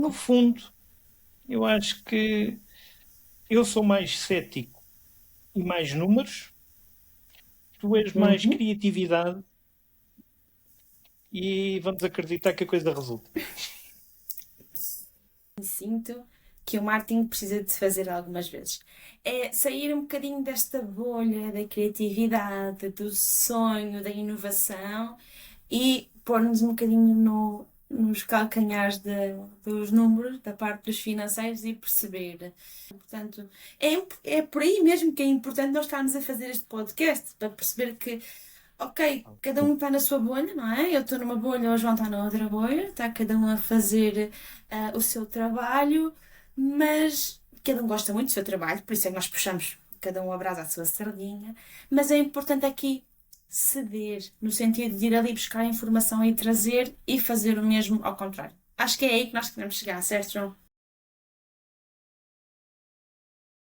no fundo, eu acho que eu sou mais cético e mais números, tu és mais Uhum. criatividade e vamos acreditar que a coisa resulta. Sinto que o marketing precisa de se fazer algumas vezes. É sair um bocadinho desta bolha da criatividade, do sonho, da inovação e pôr-nos um bocadinho nos calcanhares dos números, da parte dos financeiros e perceber. Portanto, é por aí mesmo que é importante nós estarmos a fazer este podcast, para perceber que ok, cada um está na sua bolha, não é? Eu estou numa bolha, o João está na outra bolha, está cada um a fazer o seu trabalho, mas cada um gosta muito do seu trabalho, por isso é que nós puxamos cada um a brasa à sua sardinha, mas é importante aqui ceder, no sentido de ir ali buscar a informação e trazer e fazer o mesmo ao contrário. Acho que é aí que nós queremos chegar, certo, João?